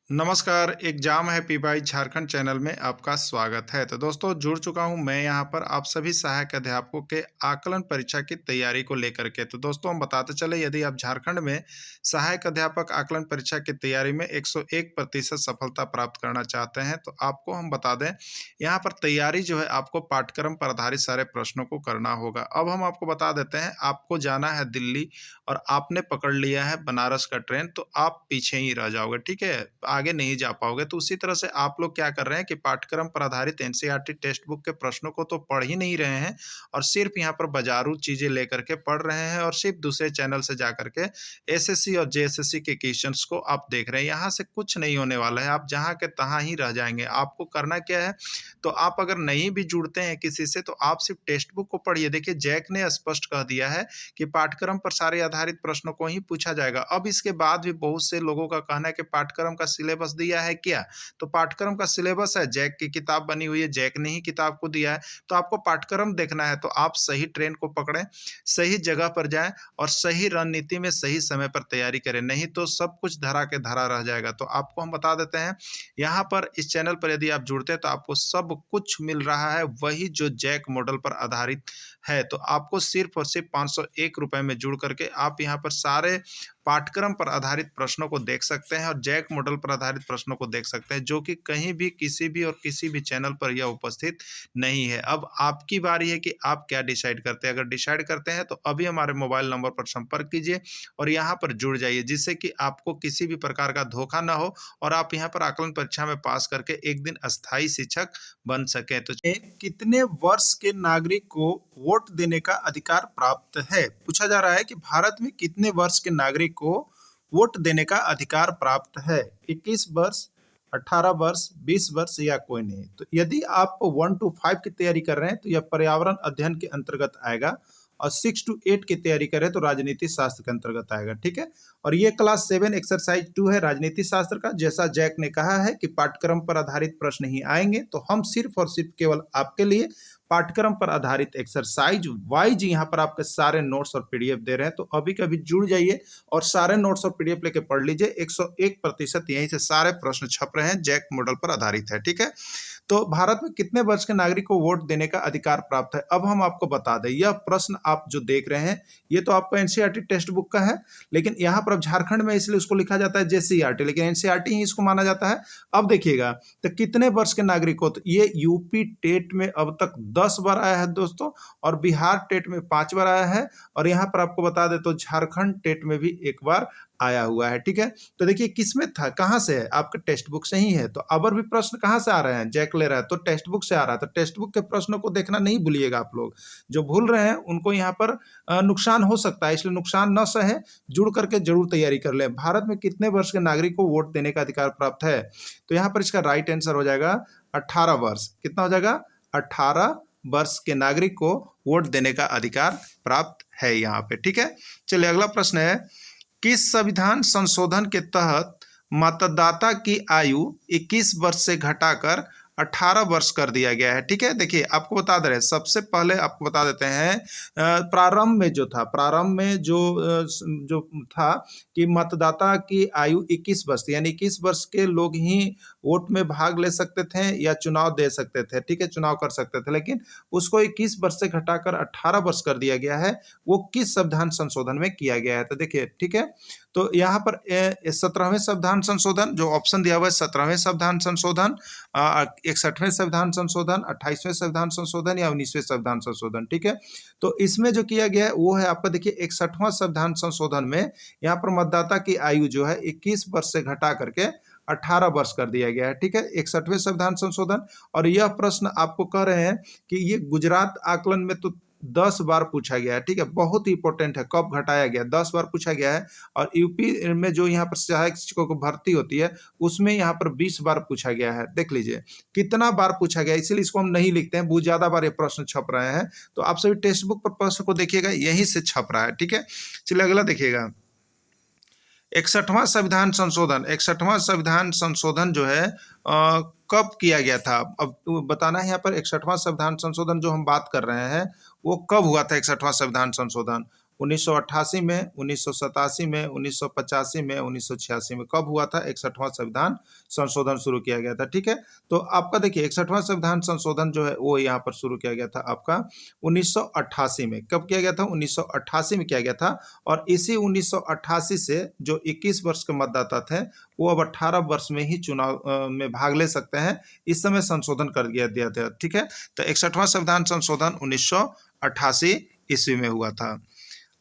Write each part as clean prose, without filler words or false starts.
नमस्कार, एग्जाम है P by Jharkhand channel में आपका स्वागत है। तो दोस्तों जुड़ चुका हूं मैं यहां पर आप सभी सहायक अध्यापकों के आकलन परीक्षा की तैयारी को लेकर के। तो दोस्तों हम बताते चले यदि आप झारखंड में सहायक अध्यापक आकलन परीक्षा की तैयारी में 101% सफलता प्राप्त करना चाहते हैं तो आपको हम बता दें यहाँ पर तैयारी जो है आपको पाठ्यक्रम पर आधारित सारे प्रश्नों को करना होगा। अब हम आपको बता देते हैं आपको जाना है दिल्ली और आपने पकड़ लिया है बनारस का ट्रेन तो आप पीछे ही रह जाओगे, ठीक है, आगे नहीं जा पाओगे। तो उसी तरह से आप लोग क्या कर रहे हैं कि पाठ्यक्रम पर आधारित एनसीईआरटी टेक्स्ट बुक के प्रश्नों को तो पढ़ ही नहीं रहे हैं और सिर्फ यहाँ पर बाजारू चीजें लेकर के पढ़ रहे हैं और सिर्फ दूसरे चैनल से जा करके एसएससी और जेएसएससी के क्वेश्चंस को आप देख रहे हैं। यहाँ से कुछ नहीं होने वाला है, आप जहाँ के तहाँ ही रह जाएंगे। आपको करना क्या है, तो आप अगर नहीं भी जुड़ते हैं किसी से तो आप सिर्फ टेक्स्ट बुक को पढ़िए। देखिए जैक ने स्पष्ट कह दिया है कि पाठ्यक्रम पर सारे आधारित प्रश्नों को ही पूछा जाएगा। अब इसके बाद भी बहुत से लोगों का कहना है कि पाठ्यक्रम का सिलेबस दिया है क्या, तो पाठ्यक्रम का सिलेबस है, जैक की किताब बनी हुई है, जैक ने ही किताब को दिया है। तो आपको पाठ्यक्रम देखना है तो आप सही ट्रेन को पकड़ें, सही जगह पर जाएं और सही रणनीति में सही समय पर तैयारी करें, नहीं तो सब कुछ धरा के धरा रह जाएगा। तो आपको हम बता देते हैं यहाँ पर इस चैनल पर यदि आप जुड़ते हैं तो आपको सब कुछ मिल रहा है वही जो जैक मॉडल पर आधारित है। तो आपको सिर्फ और सिर्फ 501 रुपए में जुड़ करके आप यहाँ पर सारे पाठ्यक्रम पर आधारित प्रश्नों को देख सकते हैं और जैक मॉडल पर आधारित प्रश्नों को देख सकते हैं जो कि कहीं भी किसी भी और किसी भी चैनल पर यह उपस्थित नहीं है। अब आपकी बारी है कि आप क्या डिसाइड करते हैं। अगर डिसाइड करते हैं तो अभी हमारे मोबाइल नंबर पर संपर्क कीजिए और यहाँ पर जुड़ जाइए जिससे कि आपको किसी भी प्रकार का धोखा ना हो और आप यहाँ पर आकलन परीक्षा में पास करके एक दिन अस्थायी शिक्षक बन सके। तो कितने वर्ष के नागरिक को वोट देने का अधिकार प्राप्त है, पूछा जा रहा है कि भारत में कितने वर्ष के नागरिक को वोट देने का अधिकार प्राप्त है। 21 वर्ष, 18 वर्ष, 20 वर्ष या कोई नहीं। तो यदि आप 1 to 5 की तैयारी कर रहे हैं तो यह पर्यावरण अध्ययन के अंतर्गत आएगा और 6 to 8 की तैयारी करें तो राजनीति शास्त्र के अंतर्गत आएगा, ठीक है। और ये क्लास 7 एक्सरसाइज 2 है राजनीति शास्त्र का। जैसा जैक ने कहा है कि पाठ्यक्रम पर आधारित प्रश्न ही आएंगे तो हम सिर्फ और सिर्फ केवल आपके लिए पाठ्यक्रम पर आधारित एक्सरसाइज वाइज यहाँ पर आपके सारे नोट्स और पीडीएफ दे रहे हैं। तो अभी कभी जुड़ जाइए और सारे नोट्स और पीडीएफ लेके पढ़ लीजिए। 101% यहीं से सारे प्रश्न छप रहे हैं, जैक मॉडल पर आधारित है, ठीक है। तो भारत में कितने वर्ष के नागरिक को वोट देने का अधिकार प्राप्त है, अब हम आपको बता दें। यह प्रश्न आप जो देख रहे हैं ये तो आपका एनसीईआरटी टेक्स्ट बुक का है, लेकिन यहाँ पर अब झारखंड में इसलिए उसको लिखा जाता है जेसीईआरटी, लेकिन एनसीईआरटी ही इसको माना जाता है। अब देखिएगा तो कितने वर्ष के नागरिक को, तो ये यूपी टेट में अब तक 10 बार आया है दोस्तों और बिहार टेट में 5 बार आया है और यहाँ पर आपको बता दें तो झारखंड टेट में भी 1 बार आया हुआ है, ठीक है। तो देखिए किसमें था, कहां से है, आपके टेक्स्ट बुक से ही है। तो अबर भी प्रश्न कहां से आ रहे हैं, जैक ले रहा है तो टेक्स्ट बुक से आ रहा है। तो टेक्स्ट बुक के प्रश्नों को देखना नहीं भूलिएगा। आप लोग जो भूल रहे हैं उनको यहाँ पर नुकसान हो सकता है, इसलिए नुकसान न सहे, जुड़ करके जरूर तैयारी कर ले। भारत में कितने वर्ष के नागरिक को वोट देने का अधिकार प्राप्त है, तो यहाँ पर इसका राइट आंसर हो जाएगा 18 वर्ष। कितना हो जाएगा, 18 वर्ष के नागरिक को वोट देने का अधिकार प्राप्त है यहाँ पे, ठीक है। चलिए अगला प्रश्न है, किस संविधान संशोधन के तहत मतदाता की आयु 21 वर्ष से घटाकर 18 वर्ष कर दिया गया है, ठीक है। देखिए आपको बता दे रहे हैं, सबसे पहले आपको बता देते हैं प्रारंभ में जो था, प्रारंभ में जो था कि मतदाता की आयु 21 वर्ष थी, यानी 21 वर्ष के लोग ही वोट में भाग ले सकते थे या चुनाव दे सकते थे, ठीक है, चुनाव कर सकते थे। लेकिन उसको 21 वर्ष से घटाकर 18 वर्ष कर दिया गया है। वो किस संविधान संशोधन में किया गया है, तो देखिए, ठीक है। तो यहाँ पर 17वें संविधान संशोधन जो ऑप्शन दिया हुआ है, 17वें संविधान संशोधन, 61वें संविधान संशोधन, 28वें संविधान संशोधन या 19वें संविधान संशोधन, ठीक है। तो इसमें जो किया गया है वो है आपका, देखिए 61वां संविधान संशोधन में यहाँ पर मतदाता की आयु जो है 21 वर्ष से घटा करके 18 वर्ष कर दिया गया है, ठीक है, 61वें संविधान संशोधन। और यह प्रश्न आपको कह रहे हैं कि ये गुजरात आकलन में तो 10 बार पूछा गया है, ठीक है, बहुत ही इंपॉर्टेंट है, कब घटाया गया, 10 बार पूछा गया है। और यूपी में जो यहाँ पर सहायक शिक्षकों को भर्ती होती है उसमें यहाँ पर 20 बार पूछा गया है। देख लीजिए कितना बार पूछा गया, इसीलिए इसको हम नहीं लिखते हैं, बहुत ज्यादा बार ये प्रश्न छप रहे हैं। तो आप सभी टेक्स्ट बुक पर प्रश्न को देखिएगा, यहीं से छप रहा है, ठीक है। चलिए अगला देखिएगा, 61वां संविधान संशोधन। 61वां संविधान संशोधन जो है कब किया गया था, अब बताना है यहाँ पर। 61वां संविधान संशोधन जो हम बात कर रहे हैं वो कब हुआ था, 61वां संविधान संशोधन, 1988 में, 1987 में, 1985 में, 1986 में। कब हुआ था? 61वां संविधान संशोधन शुरू किया गया था। ठीक है, तो आपका देखिए 61वां संविधान संशोधन जो है वो यहाँ पर शुरू किया गया था आपका 1988 में। कब किया गया था? 1988 में किया गया था। और इसी 1988 से जो 21 वर्ष के मतदाता थे वो अब 18 वर्ष में ही चुनाव में भाग ले सकते हैं। इस समय संशोधन कर दिया था। ठीक है, तो 61वां संविधान संशोधन 1988 ईस्वी में हुआ था।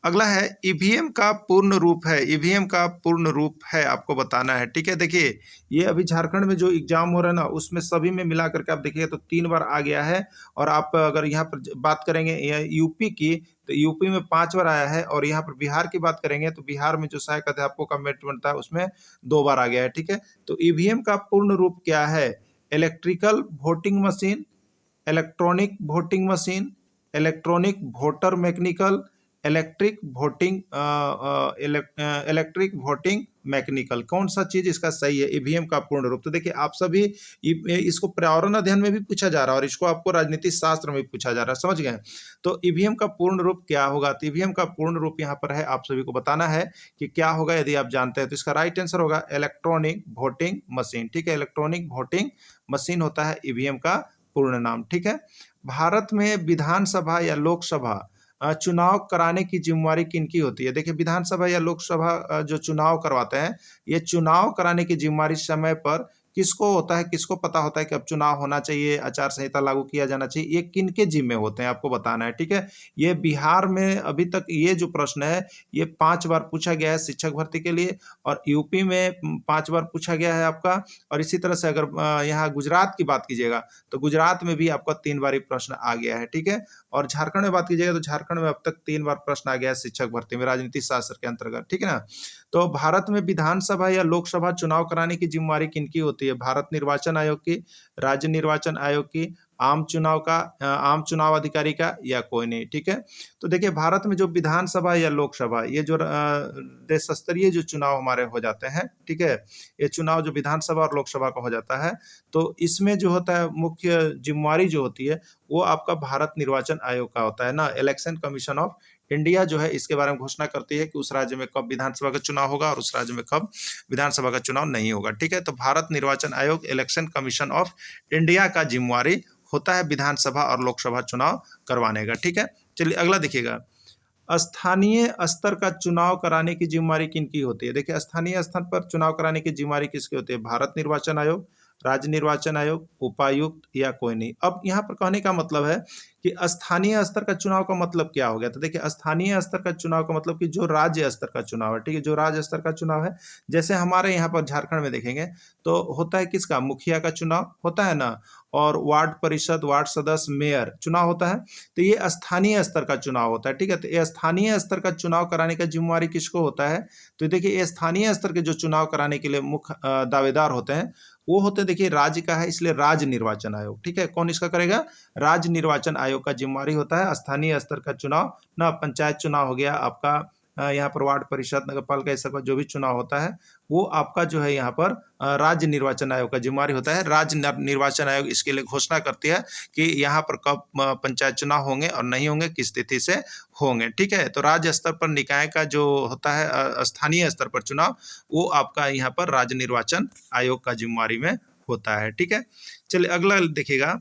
अगला है ईवीएम का पूर्ण रूप है। ईवीएम का पूर्ण रूप है आपको बताना है। ठीक है, देखिए ये अभी झारखंड में जो एग्जाम हो रहा है ना उसमें सभी में मिला करके आप देखिएगा तो 3 बार आ गया है। और आप अगर यहाँ पर बात करेंगे यूपी की तो यूपी में 5 बार आया है। और यहाँ पर बिहार की बात करेंगे तो बिहार में जो सहायक अध्यापकों का मेरिट बनता है उसमें 2 बार आ गया है। ठीक है, तो ईवीएम का पूर्ण रूप क्या है? Electrical voting machine, electronic voting machine, electronic voter mechanical, electric voting mechanical. कौन सा चीज इसका सही है? ईवीएम का पूर्ण रूप। तो देखिए आप सभी इसको पर्यावरण अध्ययन में भी पूछा जा रहा है और इसको आपको राजनीति शास्त्र में भी पूछा जा रहा है, समझ गए? तो ईवीएम का पूर्ण रूप क्या होगा? तो ईवीएम का पूर्ण रूप यहाँ पर है, आप सभी को बताना है कि क्या होगा। यदि आप जानते हैं तो इसका राइट आंसर होगा इलेक्ट्रॉनिक वोटिंग मशीन। ठीक है, इलेक्ट्रॉनिक वोटिंग मशीन होता है ईवीएम का पूर्ण नाम। ठीक है, भारत में विधानसभा या लोकसभा चुनाव कराने की जिम्मेवारी किनकी होती है? देखिए विधानसभा या लोकसभा जो चुनाव करवाते हैं, ये चुनाव कराने की जिम्मेवारी समय पर किसको होता है? किसको पता होता है कि अब चुनाव होना चाहिए, आचार संहिता लागू किया जाना चाहिए? ये किनके जिम्मे होते हैं आपको बताना है। ठीक है, ये बिहार में अभी तक ये जो प्रश्न है ये 5 बार पूछा गया है शिक्षक भर्ती के लिए। और यूपी में 5 बार पूछा गया है आपका। और इसी तरह से अगर यहाँ गुजरात की बात कीजिएगा तो गुजरात में भी आपका 3 बार प्रश्न आ गया है। ठीक है, और झारखंड में बात कीजिएगा तो झारखंड में अब तक 3 बार प्रश्न आ गया है शिक्षक भर्ती में राजनीति शास्त्र के अंतर्गत। ठीक है ना, तो भारत में विधानसभा या लोकसभा चुनाव कराने की जिम्मेवारी किनकी होती है? भारत निर्वाचन आयोग की, राज्य निर्वाचन आयोग की, आम चुनाव अधिकारी का, या कोई नहीं? ठीक है, तो देखिए भारत में जो विधानसभा या लोकसभा ये जो देश स्तरीय जो चुनाव हमारे हो जाते हैं, ठीक है, ये चुनाव जो विधानसभा और लोकसभा का हो जाता है तो इसमें जो होता है मुख्य जिम्मेवारी जो होती है वो आपका भारत निर्वाचन आयोग का होता है ना। इलेक्शन कमीशन ऑफ इंडिया जो है इसके बारे में घोषणा करती है कि उस राज्य में कब विधानसभा का चुनाव होगा और उस राज्य में कब विधानसभा का चुनाव नहीं होगा। ठीक है, तो भारत निर्वाचन आयोग इलेक्शन कमीशन ऑफ इंडिया का जिम्मेवारी होता है विधानसभा और लोकसभा चुनाव करवाने का। ठीक है, चलिए अगला देखिएगा, स्थानीय स्तर का चुनाव कराने की जिम्मेवारी किनकी होती है? देखिए स्थानीय स्तर पर चुनाव कराने की जिम्मेवारी किसकी होती है? भारत निर्वाचन आयोग, राज्य निर्वाचन आयोग, उपायुक्त, या कोई नहीं। अब यहाँ पर कहने का मतलब है कि स्थानीय स्तर का चुनाव का मतलब क्या हो गया? तो देखिए स्थानीय स्तर का चुनाव का मतलब कि जो राज्य स्तर का चुनाव है। ठीक है, जो राज्य स्तर का चुनाव है, जैसे हमारे यहाँ पर झारखंड में देखेंगे तो होता है किसका? मुखिया का चुनाव होता है ना, और वार्ड परिषद, वार्ड सदस्य, मेयर चुनाव होता है। तो ये स्थानीय स्तर का चुनाव होता है। ठीक है, तो ये स्थानीय स्तर का चुनाव कराने का जिम्मेवारी किसको होता है? तो देखिए ये स्थानीय स्तर के जो चुनाव कराने के लिए मुख्य दावेदार होते हैं वो होते हैं, देखिए राज्य का है इसलिए राज्य निर्वाचन आयोग। ठीक है, कौन इसका करेगा? राज्य निर्वाचन आयोग का जिम्मेवारी होता है स्थानीय स्तर का चुनाव ना। पंचायत चुनाव हो गया आपका, यहाँ पर वार्ड परिषद, नगरपालिका, इस सब जो भी चुनाव होता है वो आपका जो है यहाँ पर राज्य निर्वाचन आयोग का जिम्मेवारी होता है। राज्य निर्वाचन आयोग इसके लिए घोषणा करती है कि यहाँ पर कब पंचायत चुनाव होंगे और नहीं होंगे, किस तिथि से होंगे। ठीक है, तो राज्य स्तर पर निकाय का जो होता है स्थानीय स्तर पर चुनाव वो आपका यहाँ पर राज्य निर्वाचन आयोग का जिम्मेवारी में होता है। ठीक है, चलिए अगला देखिएगा,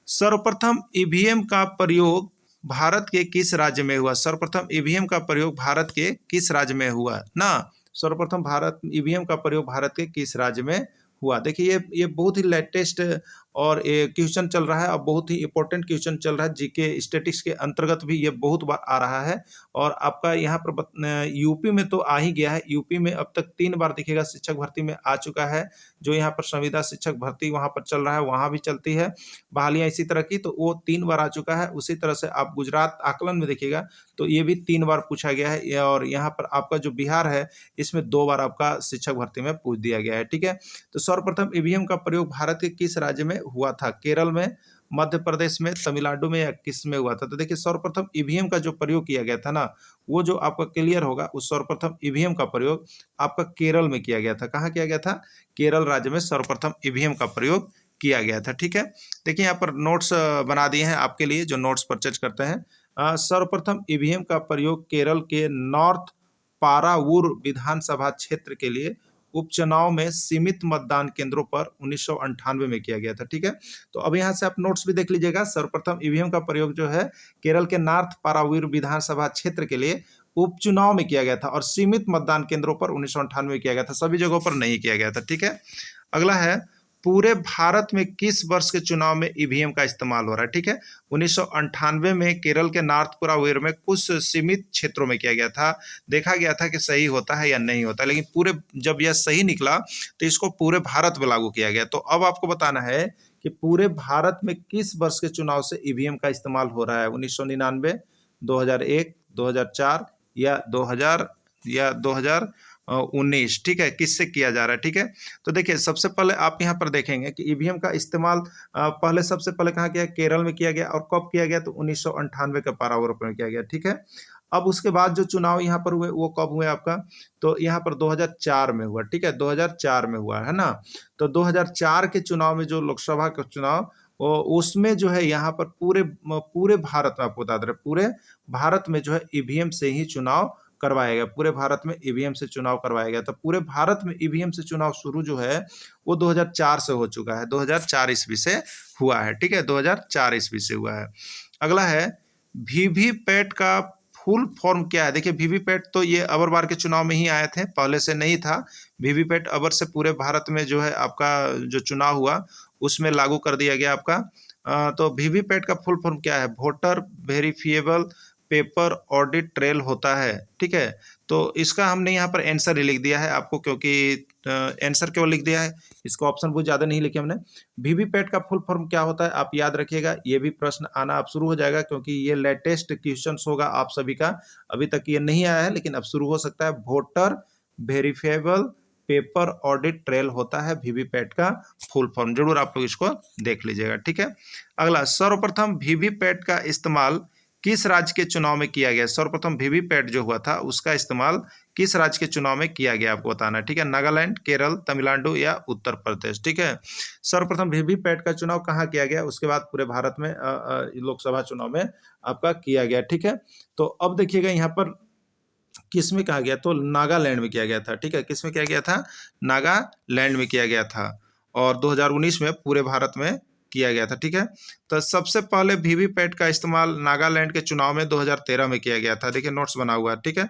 सर्वप्रथम ईवीएम का प्रयोग भारत के किस राज्य में हुआ? सर्वप्रथम ईवीएम का प्रयोग भारत के किस राज्य में हुआ ना? सर्वप्रथम भारत ईवीएम का प्रयोग भारत के किस राज्य में हुआ? देखिए ये बहुत ही लेटेस्ट और ये क्वेश्चन चल रहा है और बहुत ही इंपॉर्टेंट क्वेश्चन चल रहा है। जीके स्टैटिक्स के अंतर्गत भी ये बहुत बार आ रहा है। और आपका यहाँ पर यूपी में तो आ ही गया है। यूपी में अब तक 3 बार दिखेगा शिक्षक भर्ती में आ चुका है। जो यहाँ पर संविदा शिक्षक भर्ती वहाँ पर चल रहा है वहाँ भी चलती है बहालियाँ इसी तरह की, तो वो 3 बार आ चुका है। उसी तरह से आप गुजरात आकलन में देखिएगा तो ये भी 3 बार पूछा गया है। और यहाँ पर आपका जो बिहार है इसमें 2 बार आपका शिक्षक भर्ती में पूछ दिया गया है। ठीक है, तो सर्वप्रथम ईवीएम का प्रयोग भारत के किस राज्य में हुआ था? केरल में, मध्य प्रदेश में, तमिलनाडु में, या किस में हुआ था? तो देखिए सर्वप्रथम ईवीएम का जो प्रयोग किया गया था ना वो जो आपका क्लियर होगा, उस सर्वप्रथम ईवीएम का प्रयोग आपका केरल में किया गया था। कहाँ किया गया था? केरल राज्य में सर्वप्रथम ईवीएम का प्रयोग किया गया था। ठीक है, देखिए यहाँ पर नोट्स बना दिए हैं आपके लिए जो नोट्स परचेज करते हैं। सर्वप्रथम ईवीएम का प्रयोग केरल के नॉर्थ पारावूर विधानसभा क्षेत्र के लिए उपचुनाव में सीमित मतदान केंद्रों पर 1998 में किया गया था। ठीक है, तो अब यहाँ से आप नोट्स भी देख लीजिएगा। सर्वप्रथम ईवीएम का प्रयोग जो है केरल के नॉर्थ पारावूर विधानसभा क्षेत्र के लिए उपचुनाव में किया गया था और सीमित मतदान केंद्रों पर 1998 में किया गया था, सभी जगहों पर नहीं किया गया था। ठीक है, अगला है पूरे भारत में किस वर्ष के चुनाव में ईवीएम का इस्तेमाल हो रहा है। ठीक है, 1998 में केरल के नॉर्थ पारावूर में कुछ सीमित क्षेत्रों में किया गया था, देखा गया था कि सही होता है या नहीं होता, लेकिन पूरे जब यह सही निकला तो इसको पूरे भारत में लागू किया गया। तो अब आपको बताना है कि पूरे भारत में किस वर्ष के चुनाव से ईवीएम का इस्तेमाल हो रहा है, 1999, 2001, 2004 या 2019। ठीक है, किससे किया जा रहा है। ठीक है, तो देखिए सबसे पहले आप यहाँ पर देखेंगे कि ईवीएम का इस्तेमाल पहले सबसे पहले कहाँ किया, केरल में किया गया, और कब किया गया, तो 1998 के पारावूर में किया गया। ठीक है, अब उसके बाद जो चुनाव यहाँ पर हुए वो कब हुए आपका, तो यहाँ पर 2004 में हुआ। ठीक है, 2004 में हुआ है ना, तो 2004 के चुनाव में जो लोकसभा का चुनाव उसमें जो है यहाँ पर पूरे भारत में आपको बता दे रहे, पूरे भारत में जो है ईवीएम से ही चुनाव करवाया गया, पूरे भारत में ईवीएम से चुनाव करवाया गया। तो पूरे भारत में ईवीएम से चुनाव शुरू जो है वो 2004 से हो चुका है, 2004 ईस्वी से हुआ है। ठीक है, 2004 ईस्वी से हुआ है। अगला है वीवीपैट का फुल फॉर्म क्या है। देखिए वीवीपैट तो ये अबर बार के चुनाव में ही आए थे, पहले से नहीं था। वीवीपैट अबर से पूरे भारत में जो है आपका जो चुनाव हुआ उसमें लागू कर दिया गया आपका। तो वीवीपैट का फुल फॉर्म क्या है, voter verifiable paper audit trail होता है। ठीक है, तो इसका हमने यहाँ पर आंसर ही लिख दिया है आपको, क्योंकि आंसर केवल लिख दिया है, इसको ऑप्शन बहुत ज़्यादा नहीं लिखे हमने। वीवीपैट का फुल फॉर्म क्या होता है आप याद रखिएगा, ये भी प्रश्न आना अब शुरू हो जाएगा, क्योंकि ये लेटेस्ट क्वेश्चन होगा आप सभी का, अभी तक ये नहीं आया है लेकिन अब शुरू हो सकता है। Voter verifiable paper audit trail होता है वीवीपैट का फुल फॉर्म, जरूर आप लोग इसको देख लीजिएगा। ठीक है, अगला सर्वप्रथम वीवीपैट का इस्तेमाल किस राज्य के चुनाव में किया गया। सर्वप्रथम वीवीपैट जो हुआ था उसका इस्तेमाल किस राज्य के चुनाव में किया गया आपको बताना है। ठीक है, नागालैंड, केरल, तमिलनाडु या उत्तर प्रदेश। ठीक है, सर्वप्रथम वीवीपैट का चुनाव कहाँ किया गया, उसके बाद पूरे भारत में लोकसभा चुनाव में आपका किया गया। ठीक है, तो अब देखिएगा यहाँ पर किस में कहा गया, तो नागालैंड में किया गया था। ठीक है, किस में किया गया था, नागालैंड में किया गया था, और 2019 में पूरे भारत में किया गया था। ठीक है, तो सबसे पहले वीवीपैट का इस्तेमाल नागालैंड के चुनाव में 2013 में किया गया था। देखिए नोट्स बना हुआ है। ठीक है,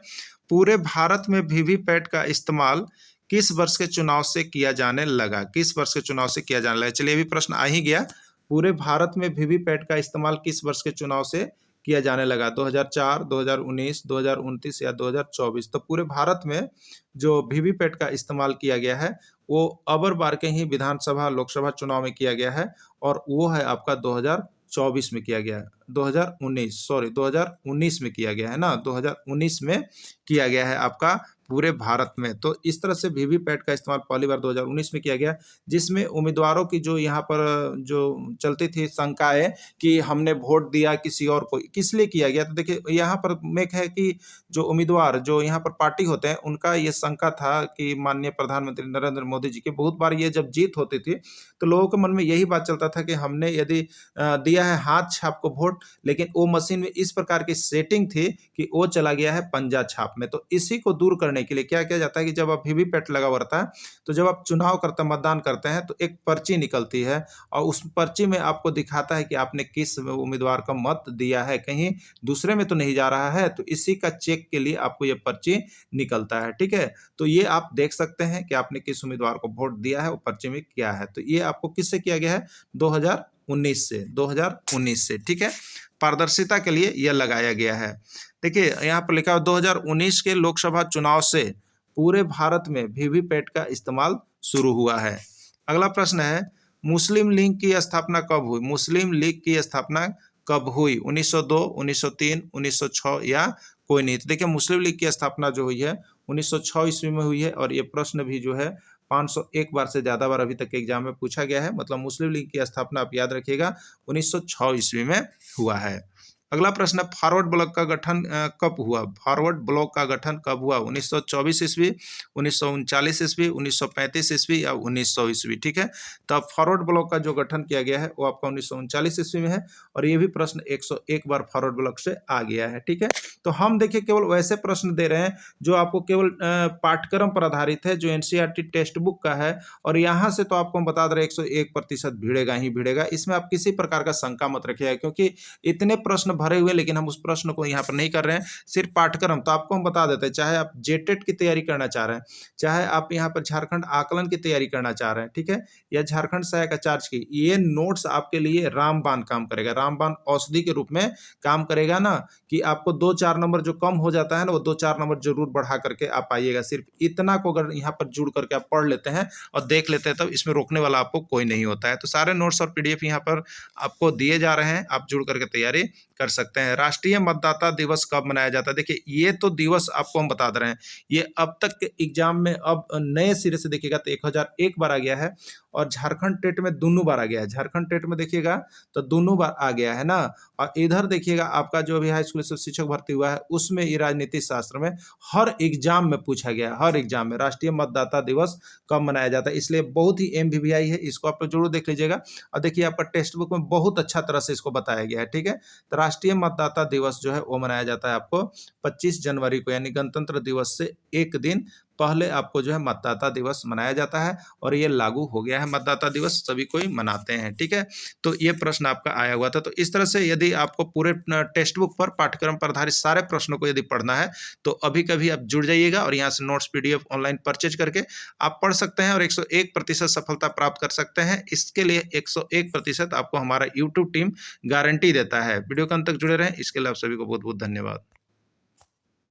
पूरे भारत में वीवीपैट का इस्तेमाल किस वर्ष के चुनाव से किया जाने लगा, किस वर्ष के चुनाव से किया जाने लगा। चलिए अभी प्रश्न आ ही गया, पूरे भारत में वीवीपैट का इस्तेमाल किस वर्ष के चुनाव से किया जाने लगा, 2004, 2019, 2029 या 2024। तो पूरे भारत में जो वीवीपैट का इस्तेमाल किया गया है वो अबर बार के ही विधानसभा लोकसभा चुनाव में किया गया है, और वो है आपका 2024 में किया गया है, 2019 में किया गया है ना, 2019 में किया गया है आपका पूरे भारत में। तो इस तरह से वीवीपैट का इस्तेमाल पहली बार 2019 में किया गया, जिसमें उम्मीदवारों की जो यहाँ पर जो चलती थी शंकाएं कि हमने वोट दिया किसी और को, किस लिए किया गया। तो देखिए यहाँ पर मेक है कि जो उम्मीदवार जो यहाँ पर पार्टी होते हैं उनका ये शंका था कि माननीय प्रधानमंत्री नरेंद्र मोदी जी की बहुत बार ये जब जीत होती थी तो लोगों के मन में यही बात चलता था कि हमने यदि दिया है हाथ छाप को वोट, लेकिन वो मशीन में इस प्रकार की सेटिंग थी कि वो चला गया है पंजा छाप में। तो इसी को दूर करने के लिए क्या किया जाता है कि जब आप वीवीपैट लगा हुआ रहता है तो जब आप चुनाव करते हैं, मतदान करते हैं, तो एक पर्ची निकलती है और उस पर्ची में आपको दिखाता है कि आपने किस उम्मीदवार का मत दिया है, कहीं दूसरे में तो नहीं जा रहा है। तो इसी का चेक के लिए आपको ये पर्ची निकलता है। ठीक है, तो ये आप देख सकते हैं कि आपने किस उम्मीदवार को वोट दिया है, वो पर्ची में क्या है। तो ये आपको किससे किया गया है, 2019 से। ठीक है, पारदर्शिता के लिए यह लगाया गया है। देखिए यहाँ पर लिखा है 2019 के लोकसभा चुनाव से पूरे भारत में वीवीपैट का इस्तेमाल शुरू हुआ है। अगला प्रश्न है मुस्लिम लीग की स्थापना कब हुई। मुस्लिम लीग की स्थापना कब हुई, 1902, 1903, 1906 या कोई नहीं। तो देखिए मुस्लिम लीग की स्थापना जो हुई है 1906 ईस्वी में हुई है, और ये प्रश्न भी जो है 501 बार से ज़्यादा बार अभी तक एग्जाम में पूछा गया है। मतलब मुस्लिम लीग की स्थापना आप याद रखिएगा 1906 ईस्वी में हुआ है। अगला प्रश्न है, फॉरवर्ड ब्लॉक का गठन कब हुआ? फॉरवर्ड ब्लॉक का गठन कब हुआ? 1924 ईस्वी, 1939 ईस्वी, 1935 ईस्वी या 1900 ईस्वी? ठीक है, तो अब फॉरवर्ड ब्लॉक का जो गठन किया गया है वो आपका 1939 ईस्वी में है, और ये भी प्रश्न 101 बार फॉरवर्ड ब्लॉक से आ गया है। ठीक है, तो हम देखिए केवल वैसे प्रश्न दे रहे हैं जो आपको केवल पाठ्यक्रम पर आधारित है, जो एनसीईआरटी टेक्स्ट बुक का है, और यहाँ से तो आपको हम बता दे रहे हैं 101% भिड़ेगा ही भिड़ेगा। इसमें आप किसी प्रकार का शंका मत रखिएगा, क्योंकि इतने प्रश्न भरे हुए, लेकिन हम उस प्रश्न को यहाँ पर नहीं कर रहे हैं, सिर्फ पाठ्यक्रम। तो आपको हम बता देते हैं, चाहे आप जेटेट की तैयारी करना चाह रहे हैं, चाहे आप यहाँ पर झारखंड आकलन की तैयारी करना चाह रहे हैं, ठीक है, या झारखंड सहायक आचार्य की, ये नोट्स आपके लिए रामबाण काम करेगा, रामबाण औषधि के रूप में काम करेगा ना, कि आपको 2-4 नंबर जो कम हो जाता है ना, वो 2-4 नंबर जरूर बढ़ा करके आप आइएगा। सिर्फ इतना को अगर यहाँ पर जुड़ करके आप पढ़ लेते हैं और देख लेते हैं, तब इसमें रोकने वाला आपको कोई नहीं होता है। तो सारे नोट्स और पीडीएफ यहाँ पर आपको दिए जा रहे हैं, आप जुड़ करके तैयारी कर सकते हैं। राष्ट्रीय मतदाता दिवस कब मनाया जाता है? देखिए, ये तो दिवस आपको हम बता दे रहे हैं, ये अब तक के एग्जाम में अब नए सिरे से देखिएगा तो 1001 बार आ गया है, और झारखंड टेट में दोनों बार आ गया है। झारखंड टेट में देखिएगा तो दोनों बार आ गया है ना, और इधर देखिएगा आपका जो अभी हाई स्कूल से शिक्षक भर्ती हुआ है, उसमें ये राजनीति शास्त्र में हर एग्जाम में पूछा गया है, हर एग्जाम में राष्ट्रीय मतदाता दिवस कब मनाया जाता है। इसलिए बहुत ही MVVI है, इसको आप लोग जरूर देख लीजिएगा। और देखिए आपका टेक्स्ट बुक में बहुत अच्छा तरह से इसको बताया गया है। ठीक है, तो राष्ट्रीय मतदाता दिवस जो है वो मनाया जाता है आपको 25 जनवरी को, यानी गणतंत्र दिवस से एक दिन पहले आपको जो है मतदाता दिवस मनाया जाता है, और ये लागू हो गया है, मतदाता दिवस सभी कोई मनाते हैं। ठीक है, तो ये प्रश्न आपका आया हुआ था। तो इस तरह से यदि आपको पूरे टेक्स्ट बुक पर पाठ्यक्रम पर आधारित सारे प्रश्नों को यदि पढ़ना है, तो अभी कभी आप जुड़ जाइएगा, और यहाँ से नोट्स पीडीएफ ऑनलाइन परचेज करके आप पढ़ सकते हैं, और 101% सफलता प्राप्त कर सकते हैं। इसके लिए 101% आपको हमारा यूट्यूब टीम गारंटी देता है। वीडियो के अंत तक जुड़े रहें, इसके लिए आप सभी को बहुत बहुत धन्यवाद।